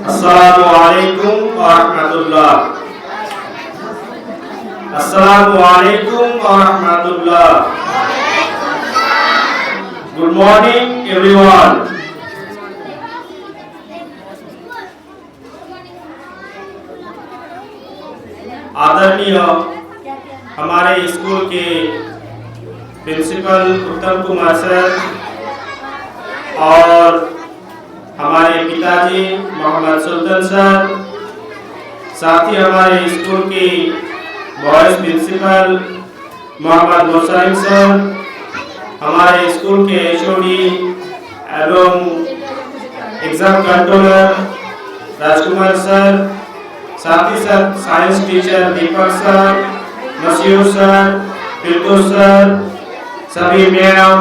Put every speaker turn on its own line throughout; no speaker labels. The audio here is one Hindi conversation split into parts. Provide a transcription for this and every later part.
अस्सलामुअलैकुम वरहमतुल्लाह। अस्सलामुअलैकुम वरहमतुल्लाह। Good morning everyone. आदरणीय हमारे स्कूल के प्रिंसिपल उत्तम कुमार सर और हमारे पिताजी मोहम्मद सुल्तान सर, साथ ही हमारे स्कूल के बॉयज प्रिंसिपल मोहम्मद मुसलिम सर, हमारे स्कूल के एचओडी एवं एग्जाम कंट्रोलर राजकुमार सर, साथ ही साथ साइंस टीचर दीपक सर, मसीह सर, फिरदौस सर, सभी मैम,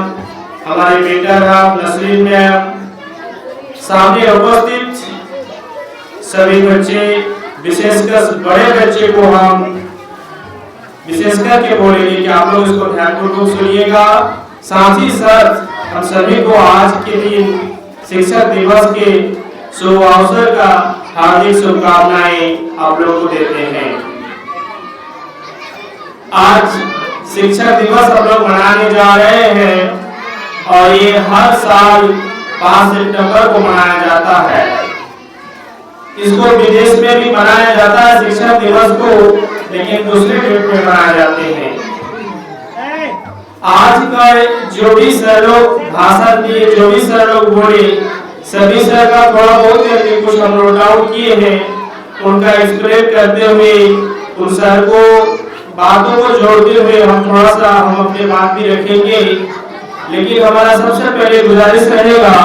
हमारे मेंटर नसरीन मैम, सामने उपस्थित सभी बच्चे, विशेषकर बड़े बच्चे को हम विशेषकर के बोलेंगे कि आप लोग इसको ध्यानपूर्वक सुनिएगा। साथ ही साथ हम सभी को आज के दिन शिक्षक दिवस के शुभ अवसर का हार्दिक शुभकामनाएं आप लोगों को देते हैं। आज शिक्षक दिवस हम लोग मनाने जा रहे हैं और ये हर साल 5 सितंबर को मनाया जाता है। इसको विदेश में भी मनाया जाता है शिक्षक दिवस को, लेकिन दूसरे डेट में मनाए जाते हैं। आज का जो भी सर लोग भाषण दिए, जो भी सर लोग बोले, सभी सर का थोड़ा बहुत करके कुछ हम नोट आउट किए हैं। उनका एक्सप्लेन करते हुए उन सर को बातों को जोड़ते हुए हम अपने बात भी रखेंगे। लेकिन हमारा सबसे पहले गुजारिश रहेगा,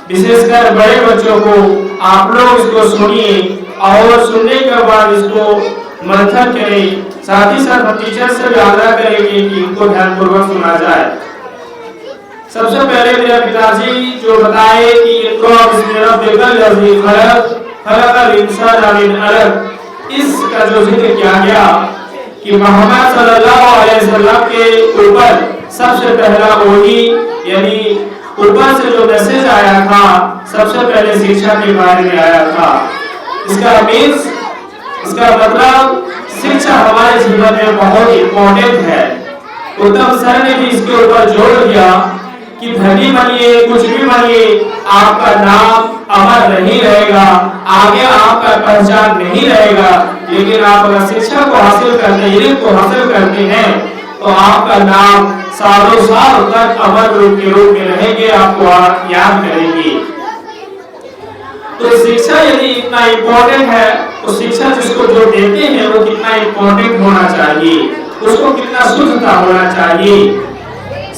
विशेषकर बड़े बच्चों को, आप लोग इसको सुनिए और सुनने के बाद इसको मंथन करें। साथ ही साथ हम टीचर से भी आग्रह करेंगे कि इनको ध्यानपूर्वक सुना जाए। सबसे पहले मेरे पिताजी जो बताए कि इसका जो जिक्र किया गया कि मोहम्मद सल्लल्लाहु अलैहि वसल्लम के ऊपर सबसे पहला वही यानी ऊपर से जो मैसेज आया था, सबसे पहले शिक्षा के बारे में आया था। इसका मतलब शिक्षा हमारे जीवन में बहुत इम्पोर्टेंट है। उत्तम सर ने भी इसके ऊपर जोर दिया कि धनी बनिए, कुछ भी बनिए, आपका नाम अमर नहीं रहेगा, आगे आपका पहचान नहीं रहेगा। लेकिन आप अगर शिक्षा को हासिल करते हैं, इल्म को हासिल करते हैं, तो आपका नाम सालों साल तक अमर रूप के रूप में रहेंगे, आपको याद करेंगे। तो शिक्षा यदि इतना इम्पोर्टेंट है, तो शिक्षा जिसको जो देते हैं वो कितना इम्पोर्टेंट होना चाहिए, उसको कितना शुद्धता होना चाहिए।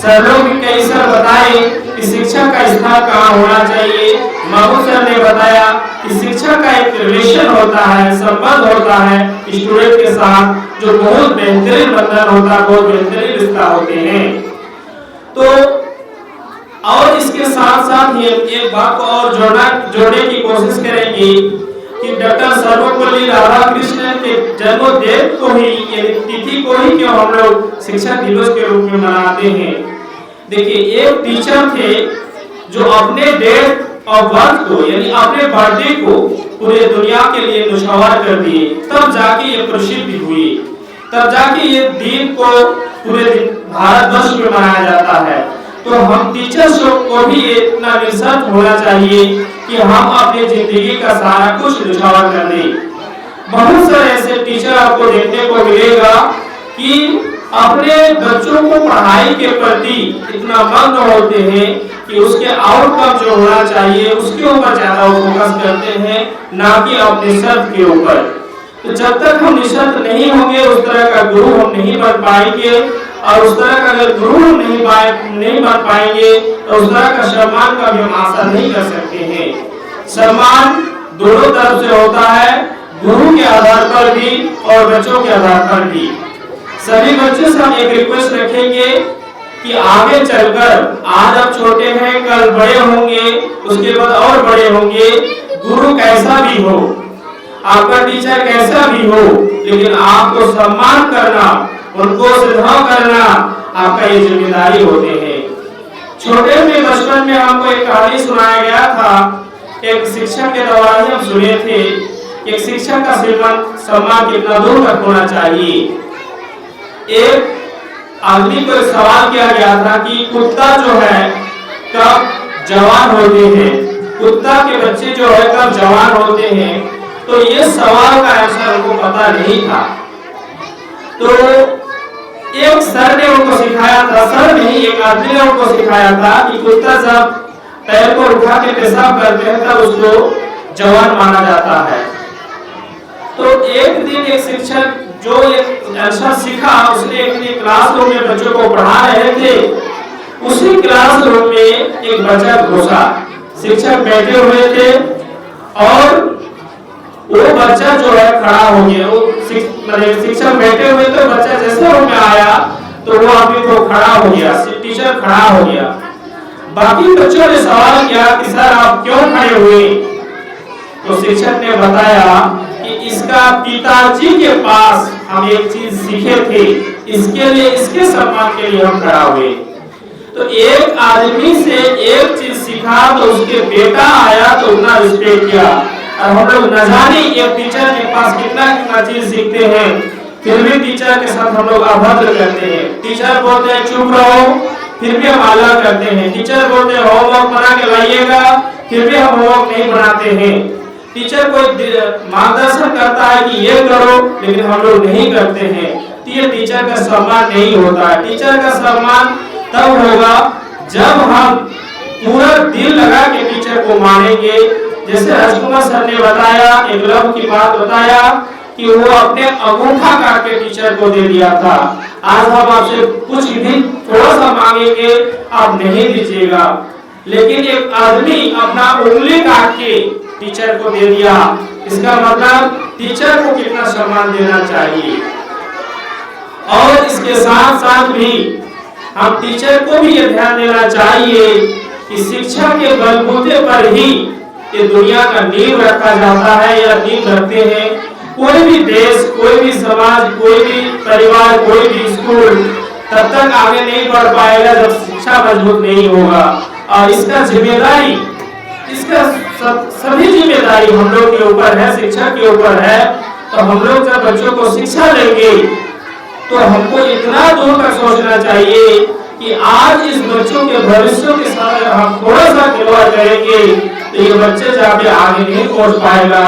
सर लोग भी कई सर बताए कि शिक्षा का स्थान कहाँ होना चाहिए। महमूद सर ने बताया कि शिक्षा का एक रिलेशन होता है, संबंध होता है स्टूडेंट के साथ, जो बहुत बेहतरीन बंधन होता है, बहुत बेहतरीन रिश्ता होते हैं। तो और इसके साथ साथ ही एक बात को और जोड़ने की कोशिश करेंगे कि डॉक्टर सर्वपल्ली राधाकृष्णन के जन्मदिन को ही, तिथि को ही क्यों हम लोग शिक्षक दिवस के रूप में मनाते हैं। देखिए, एक टीचर थे जो अपने डेट ऑफ बर्थ को यानी अपने बर्थडे को पूरे दुनिया के लिए नुछावर कर दिए, तब जाके ये प्रसिद्ध हुई, तब जाके ये दिन को पूरे भारतवर्ष में मनाया जाता है। तो हम टीचर्स को भी इतना विश्वास होना चाहिए कि हम अपनी जिंदगी का सारा कुछ नुछावर कर दें। बहुत सारे ऐसे टीचर आपको देखने को मिलेगा कि अपने बच्चों को पढ़ाई के प्रति इतना मग्न होते हैं कि उसके आउटकम जो होना चाहिए उसके ऊपर ज्यादा फोकस करते हैं, ना कि अपने शब्द के ऊपर। तो जब तक हम निशब्द नहीं होंगे, उस तरह का गुरु हम नहीं बन पाएंगे, और उस तरह का अगर गुरु हम नहीं बन पाएंगे तो उस तरह का सम्मान का भी हम आशा नहीं कर सकते हैं। सम्मान दोनों तरफ से होता है, गुरु के आधार पर भी और बच्चों के आधार पर भी। सभी बच्चों से हम एक रिक्वेस्ट रखेंगे कि आगे चलकर, आज आप छोटे हैं, कल बड़े होंगे, उसके बाद और बड़े होंगे, गुरु कैसा भी हो, आपका टीचर कैसा भी हो, लेकिन आपको सम्मान करना, उनको श्रद्धा करना आपका ये जिम्मेदारी होते हैं। छोटे में बचपन में हमको एक कहानी सुनाया गया था, एक शिक्षक के द्वारा ही हम सुने थे। एक शिक्षक का सम्मान कितना दूर तक होना चाहिए। एक आदमी को सवाल किया गया था कि कुत्ता जो है कब जवान होते हैं, कुत्ता के बच्चे जो है कब जवान होते हैं। तो ये सवाल का आंसर उनको पता नहीं था। तो एक सर ने उनको सिखाया था, सर नहीं एक आदमी ने उनको सिखाया था कि कुत्ता जब पैर को उठा के पेशाब करते हैं तब उसको जवान माना जाता है। तो एक दिन एक शिक्षक जो एक आंसर सीखा, उसने एक क्लासरूम में बच्चों को पढ़ा रहे थे। उसी क्लासरूम में एक बच्चा घुसा, शिक्षक बैठे हुए थे और वो बच्चा जो है खड़ा हो गया। वो शिक्षक बैठे हुए तो बच्चा जैसे रूम में आया तो वो आदमी को खड़ा हो गया, टीचर खड़ा हो गया। बाकी बच्चों ने सवाल किया कि सर आप क्यों खड़े हुए। तो शिक्षक ने बताया कि इसका पिताजी के पास हम एक चीज सीखे थे, इसके लिए, इसके सम्मान के लिए हम खड़ा हुए। तो एक आदमी से एक चीज सीखा तो उसके बेटा आया तो उतना रिस्पेक्ट किया। और हम लोग न जाने एक टीचर के पास कितना कितना चीज सीखते हैं, फिर भी टीचर के साथ हम लोग अभद्र करते हैं। टीचर बोलते हैं चुप रहो, फिर भी हम अलग करते हैं। टीचर बोलते हैं होमवर्क बना के लाइएगा, फिर भी हम होमवर्क नहीं बनाते हैं। टीचर कोई मार्गदर्शन करता है कि ये करो, लेकिन हम लोग नहीं करते हैं। तो ये टीचर का सम्मान नहीं होता है। टीचर का सम्मान तब होगा जब हम पूरा दिल लगा के टीचर को मानेंगे। जैसे राजकुमार सर ने बताया, एक लव की बात बताया कि वो अपने अंगूठा काट के टीचर को दे दिया था। आज हम आपसे कुछ भी थोड़ा सा मांगेंगे, आप नहीं दीजिएगा, लेकिन एक आदमी अपना उंगली काट के टीचर को दे दिया। इसका मतलब टीचर को कितना सम्मान देना चाहिए। और इसके साथ साथ भी हम टीचर को भी ये ध्यान देना चाहिए कि शिक्षा के बलबूते पर ही ये दुनिया का नींव रखा जाता है या नींव रखते हैं। कोई भी देश, कोई भी समाज, कोई भी परिवार, कोई भी स्कूल तब तक आगे नहीं बढ़ पाएगा जब शिक्षा मजबूत नहीं होगा। और इसका जिम्मेदारी, इसका सभी जिम्मेदारी हम लोग के ऊपर है, शिक्षा के ऊपर है। तो हम लोग जब बच्चों को शिक्षा देंगे तो हमको इतना दूर तक सोचना चाहिए कि आज इस बच्चों के भविष्य के साथ अगर हम थोड़ा सा खिलवाड़ करेंगे तो ये बच्चे जाके आगे नहीं पहुंच पाएगा।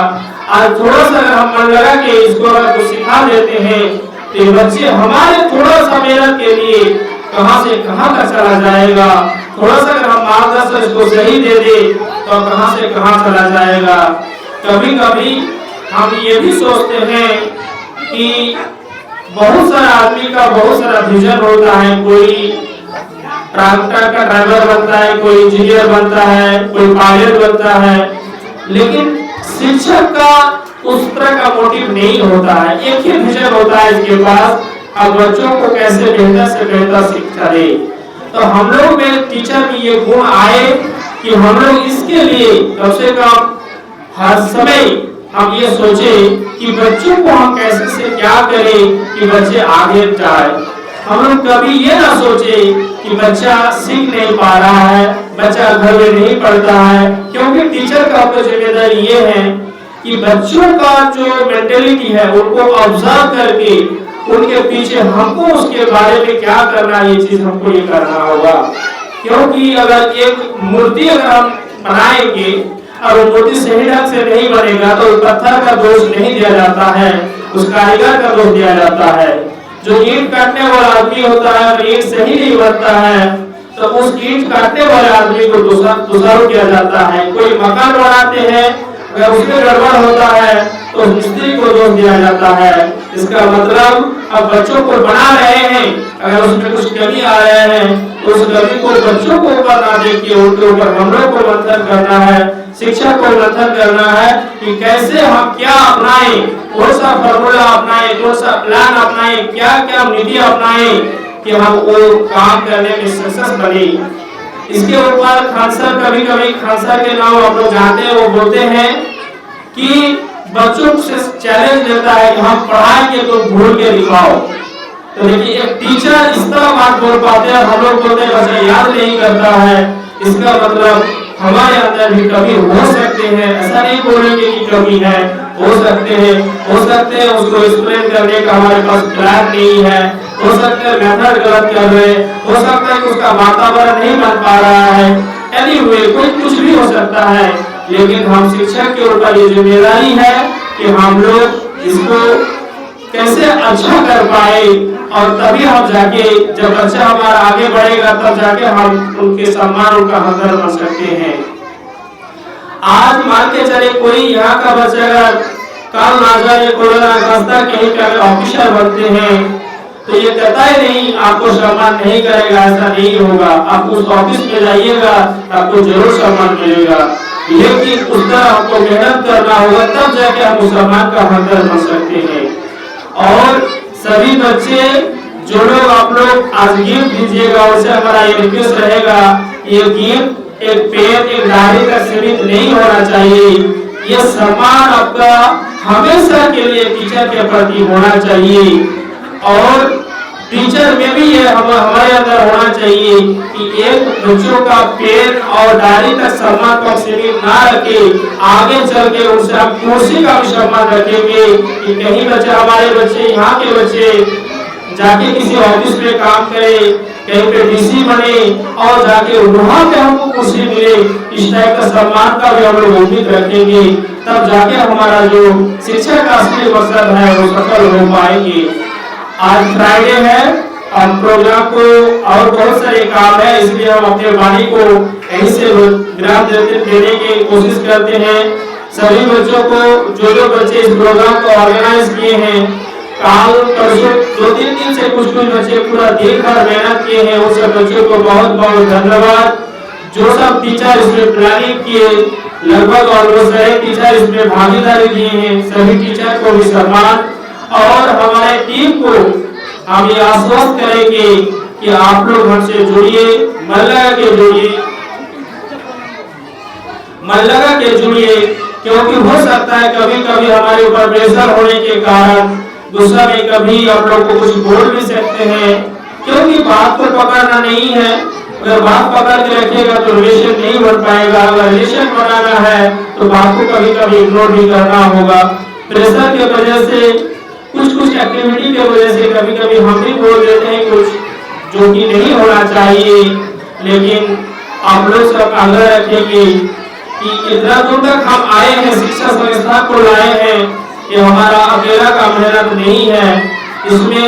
आज थोड़ा सा अगर हम मन लगा के इसको अगर कुछ सिखा देते हैं तो ये बच्चे हमारे थोड़ा सा मेहनत के लिए कहां से कहां तक चला जाएगा। थोड़ा सा अगर हम मार्गदर्शन इसको सही दे दे तो कहां से कहां चला जाएगा। कभी कभी हम ये भी सोचते हैं कि बहुत सारा आदमी का बहुत सारा विजन होता है। कोई ट्रैक्टर का ड्राइवर बनता है, कोई इंजीनियर बनता है, कोई पायलट बनता है, लेकिन शिक्षक का उस तरह का मोटिव नहीं होता है। एक ही विजन होता है इसके पास, अब बच्चों को कैसे बेहतर से बेहतर शिक्षा दे। तो हम लोग में टीचर में ये गुण आए कि हम लोग इसके लिए कम से कम हर समय हम ये सोचे कि बच्चों को हम कैसे से क्या करें कि बच्चे आगे जाए। हम लोग कभी ये ना सोचे कि बच्चा सीख नहीं पा रहा है, बच्चा घर में नहीं पढ़ता है, क्योंकि टीचर का तो जिम्मेदारी ये है कि बच्चों का जो मेंटेलिटी है उनको ऑब्जर्व करके उनके पीछे हमको उसके बारे में क्या करना है, ये चीज हमको ये करना होगा। क्योंकि अगर एक मूर्ति अगर हम बनाएंगे और वो मूर्ति सही ढंग से नहीं बनेगा तो पत्थर का दोष नहीं दिया जाता है, उस कारीगर का दोष दिया जाता है। जो ईंट काटने वाला आदमी होता है और ईंट सही नहीं बनता है तो उस ईंट काटने वाले आदमी को दोषारोप किया जाता है। कोई मकान बनाते हैं, अगर उसमें गड़बड़ होता है तो मिस्त्री को दोष दिया जाता है। इसका मतलब अब बच्चों को बना रहे हैं, अगर उसमें कुछ कमी आ रहे हैं तो उस कमी को बच्चों को ऊपर ना देके उनके ऊपर हम लोग को मंथन करना है, शिक्षा को मंथन करना है कि कैसे हम क्या अपनाएं, कौन सा फॉर्मूला अपनाएं, कौन सा प्लान अपनाएं, क्या क्या नीति अपनाएं कि हम वो काम करने में सक्सेस बने। इसके ऊपर खान सर कभी खान सर के नाम आप लोग जानते हैं, वो बोलते हैं कि बच्चों से चैलेंज देता है कि हम पढ़ाएंगे तो भूल के दिखाओ। तो देखिए एक टीचर इस तरह बात बोल पाते हैं, हम लोग बोलते हैं बच्चा याद नहीं करता है, इसका मतलब हमारे अंदर भी कमी हो सकते हैं। ऐसा नहीं बोलेंगे कि कमी है, हो सकते हैं उसको एक्सप्लेन करने का हमारे पास प्लान नहीं है, हो सकता है मेथड गलत कर रहे, हो सकता है कि उसका वातावरण नहीं बन पा रहा है। एनीवे कोई कुछ भी हो सकता है, लेकिन हम शिक्षक के ऊपर ये जिम्मेदारी है कि हम लोग इसको कैसे अच्छा कर पाए और तभी हम जाके जब बच्चा हमारा आगे बढ़ेगा तब जाके हम उनके सम्मान उनका हकदार बन सकते हैं। आज मान के चले कोई यहाँ का बच्चा अगर कल ना जाए कोरोना रास्ता कहीं का ऑफिसर बनते हैं तो ये कहता ही नहीं आपको सम्मान नहीं करेगा, ऐसा नहीं होगा। आप उस ऑफिस में जाइएगा आपको जरूर सम्मान मिलेगा, लेकिन उस तरह आपको मेहनत करना होगा तब जाके हम उस सम्मान का हकदार बन सकते हैं। और सभी बच्चे जो लोग आप लोग आज गिफ्ट दीजिएगा उससे हमारा ये रिक्वेस्ट रहेगा, ये गिफ्ट एक पेन एक डायरी का सीमित नहीं होना चाहिए। ये सम्मान आपका हमेशा के लिए टीचर के प्रति होना चाहिए और टीचर में भी ये हमारे अंदर होना चाहिए कि एक बच्चों का पेन और डायरी का सम्मान को सीमित ना रखे, आगे चल के उनसे हम कुर्सी का भी सम्मान रखेंगे कि कहीं बच्चे हमारे बच्चे यहाँ के बच्चे जाके किसी ऑफिस में काम करे, कहीं पे डीसी बने और जाके वहाँ पे हमको कुर्सी मिले, इस टाइप का सम्मान का भी हम लोग उम्मीद रखेंगे, तब जाके हमारा जो शिक्षा का असली मकसद है वो सफल हो पाएंगे। आज फ्राइडे है, हम प्रोग्राम को और बहुत सारे काम है, इसलिए हम अपने वाणी को यहीं से विराम देने की कोशिश करते हैं। सभी बच्चों को जो बच्चे इस प्रोग्राम को ऑर्गेनाइज किए हैं, काल परसों 2-3 दिन से कुछ बच्चे पूरा दिन भर मेहनत किए हैं, उन सब बच्चों को बहुत बहुत धन्यवाद। जो सब टीचर इसमें प्लानिंग किए, लगभग ऑलमोस्ट सारे टीचर इसमें भागीदारी दिए हैं, सभी टीचर को भी सम्मान। और हमारे टीम को हम ये आश्वस्त करेंगे कि आप लोग हमसे जुड़िए, मन लगा के जुड़िए, क्योंकि हो सकता है कभी कभी हमारे ऊपर प्रेशर होने के कारण गुस्सा में कभी आप लोग को कुछ बोल भी सकते हैं, क्योंकि बात को पकड़ना नहीं है। अगर बात पकड़ के रखेगा तो रिलेशन नहीं बन पाएगा, अगर रिलेशन बनाना है तो बात को कभी कभी इग्नोर भी करना होगा। प्रेशर की वजह से कुछ एक्टिविटी की वजह से कभी कभी हम भी बोल देते हैं कुछ जो कि नहीं होना चाहिए, लेकिन आप लोग सब आग्रह रखेंगे कि इतना दूर तक हम आए हैं, शिक्षा संस्था को लाए हैं, ये हमारा अकेला का मेहनत नहीं है। इसमें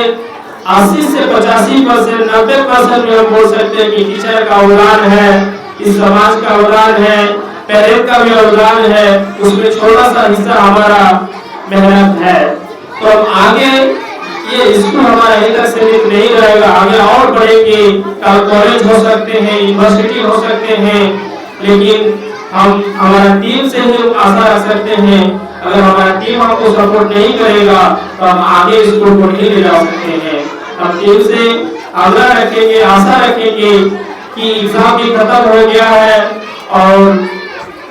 80 से 85%, 90% में हम बोल सकते हैं कि टीचर का अवदान है, इस समाज का अवदान है, पेरेंट का भी अवदान है, उसमें छोटा सा हिस्सा हमारा मेहनत है। तो अब आगे ये स्कूल हमारा यहीं तक सीमित नहीं रहेगा, आगे और बढ़ेंगे, कल कॉलेज हो सकते हैं, यूनिवर्सिटी हो सकते हैं, लेकिन हम हमारा टीम से ही आशा रख सकते हैं। अगर हमारा टीम हमको सपोर्ट नहीं करेगा तो हम आगे स्कूल को नहीं ले जा सकते हैं। हम टीम से आग्रह रखेंगे, आशा रखेंगे कि एग्जाम भी खत्म हो गया है और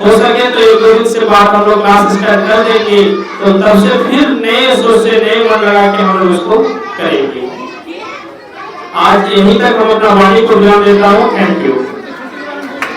हो सके तो 1-2 दिन से बाद हम लोग क्लास स्टार्ट कर देंगे, तो तब से फिर नए सोच से नए मन लगा के हम लोग इसको करेंगे। आज यहीं तक हम अपना वाणी को विराम देता हूँ। Thank you.